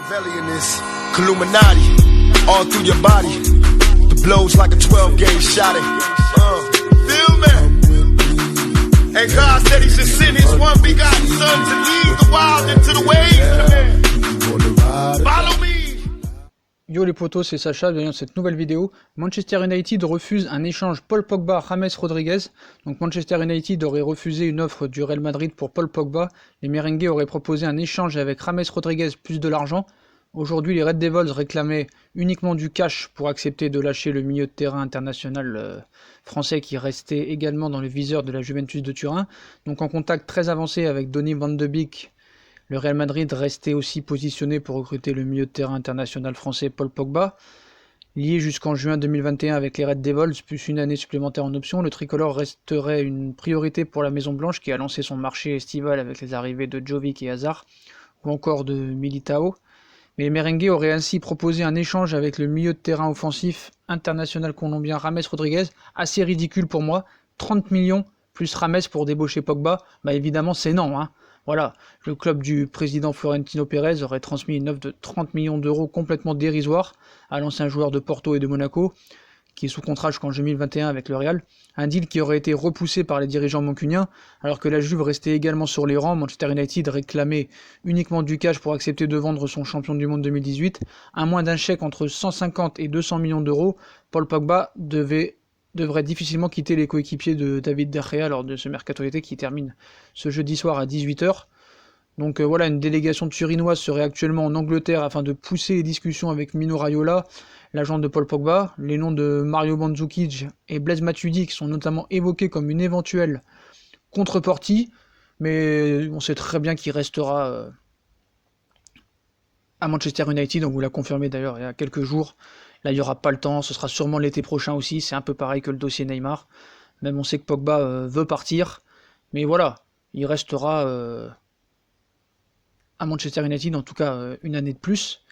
Machiavellian is Illuminati all through your body. The blows like a 12-gauge shot. Feel me? And God said He should send His one begotten Son to lead the wild into the ways. Follow me. Yo les potos, c'est Sacha, bienvenue dans cette nouvelle vidéo. Manchester United refuse un échange Paul Pogba-James Rodriguez. Donc Manchester United aurait refusé une offre du Real Madrid pour Paul Pogba. Les merengues auraient proposé un échange avec James Rodriguez plus de l'argent. Aujourd'hui, les Red Devils réclamaient uniquement du cash pour accepter de lâcher le milieu de terrain international français qui restait également dans le viseur de la Juventus de Turin. Donc en contact très avancé avec Donny van de Beek, le Real Madrid restait aussi positionné pour recruter le milieu de terrain international français Paul Pogba. Lié jusqu'en juin 2021 avec les Red Devils, plus une année supplémentaire en option, le tricolore resterait une priorité pour la Maison Blanche qui a lancé son marché estival avec les arrivées de Jovic et Hazard, ou encore de Militao. Mais les merengues auraient ainsi proposé un échange avec le milieu de terrain offensif international colombien James Rodriguez, assez ridicule pour moi, 30 millions plus James pour débaucher Pogba, bah évidemment c'est non, hein. Voilà, le club du président Florentino Pérez aurait transmis une offre de 30 millions d'euros complètement dérisoire à l'ancien joueur de Porto et de Monaco, qui est sous contrat jusqu'en 2021 avec le Real, un deal qui aurait été repoussé par les dirigeants mancuniens, alors que la Juve restait également sur les rangs. Manchester United réclamait uniquement du cash pour accepter de vendre son champion du monde 2018, à moins d'un chèque entre 150 et 200 millions d'euros. Paul Pogba devrait difficilement quitter les coéquipiers de David De Gea lors de ce mercato été qui termine ce jeudi soir à 18h. Donc voilà, une délégation turinoise serait actuellement en Angleterre afin de pousser les discussions avec Mino Raiola, l'agent de Paul Pogba. Les noms de Mario Mandzukic et Blaise Matuidi sont notamment évoqués comme une éventuelle contrepartie, mais on sait très bien qu'il restera à Manchester United, on vous l'a confirmé d'ailleurs il y a quelques jours. Là, il n'y aura pas le temps, ce sera sûrement l'été prochain aussi, c'est un peu pareil que le dossier Neymar. Même on sait que Pogba veut partir, mais voilà, il restera à Manchester United, en tout cas une année de plus.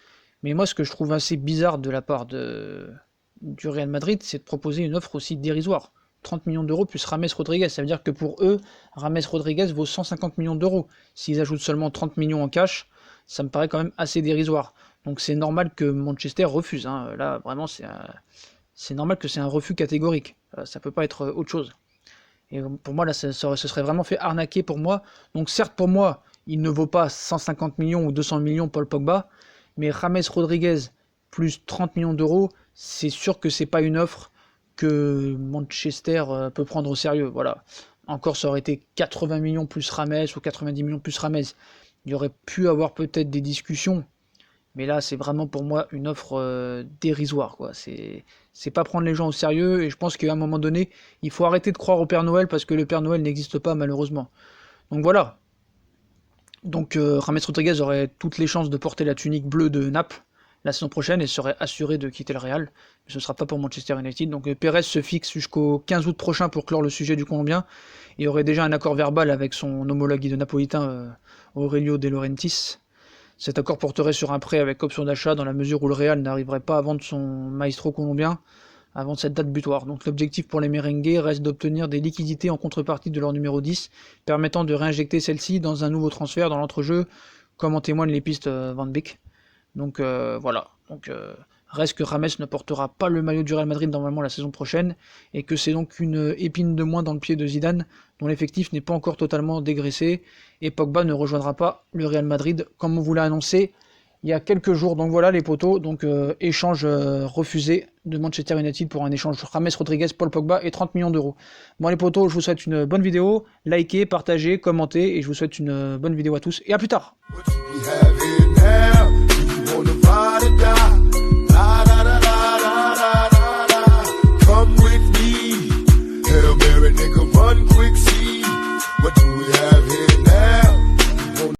Mais moi, ce que je trouve assez bizarre de la part du Real Madrid, c'est de proposer une offre aussi dérisoire. 30 millions d'euros plus James Rodriguez, ça veut dire que pour eux, James Rodriguez vaut 150 millions d'euros. S'ils ajoutent seulement 30 millions en cash, ça me paraît quand même assez dérisoire. Donc c'est normal que Manchester refuse. Hein. Là, vraiment, c'est normal que c'est un refus catégorique. Ça peut pas être autre chose. Et pour moi, là, ce serait vraiment fait arnaquer pour moi. Donc certes, pour moi, il ne vaut pas 150 millions ou 200 millions Paul Pogba, mais James Rodriguez plus 30 millions d'euros, c'est sûr que c'est pas une offre que Manchester peut prendre au sérieux. Voilà. Encore, ça aurait été 80 millions plus James ou 90 millions plus James. Il y aurait pu avoir peut-être des discussions, mais là, c'est vraiment pour moi une offre dérisoire, quoi. C'est pas prendre les gens au sérieux, et je pense qu'à un moment donné, il faut arrêter de croire au Père Noël, parce que le Père Noël n'existe pas, malheureusement. Donc voilà. Donc James Rodriguez aurait toutes les chances de porter la tunique bleue de Naples la saison prochaine et serait assuré de quitter le Real. Mais ce ne sera pas pour Manchester United. Donc Pérez se fixe jusqu'au 15 août prochain pour clore le sujet du Colombien. Il aurait déjà un accord verbal avec son homologue de napolitain Aurelio De Laurentiis. Cet accord porterait sur un prêt avec option d'achat dans la mesure où le Real n'arriverait pas à vendre son maestro colombien avant cette date butoir. Donc l'objectif pour les merengues reste d'obtenir des liquidités en contrepartie de leur numéro 10, permettant de réinjecter celle-ci dans un nouveau transfert dans l'entrejeu, comme en témoignent les pistes Van Beek. Donc voilà. Donc reste que James ne portera pas le maillot du Real Madrid normalement la saison prochaine, et que c'est donc une épine de moins dans le pied de Zidane, dont l'effectif n'est pas encore totalement dégraissé, et Pogba ne rejoindra pas le Real Madrid comme on vous l'a annoncé il y a quelques jours. Donc voilà les potos, donc échange refusé de Manchester United pour un échange James Rodriguez, Paul Pogba et 30 millions d'euros. Bon les potos, je vous souhaite une bonne vidéo, likez, partagez, commentez, et je vous souhaite une bonne vidéo à tous, et à plus tard.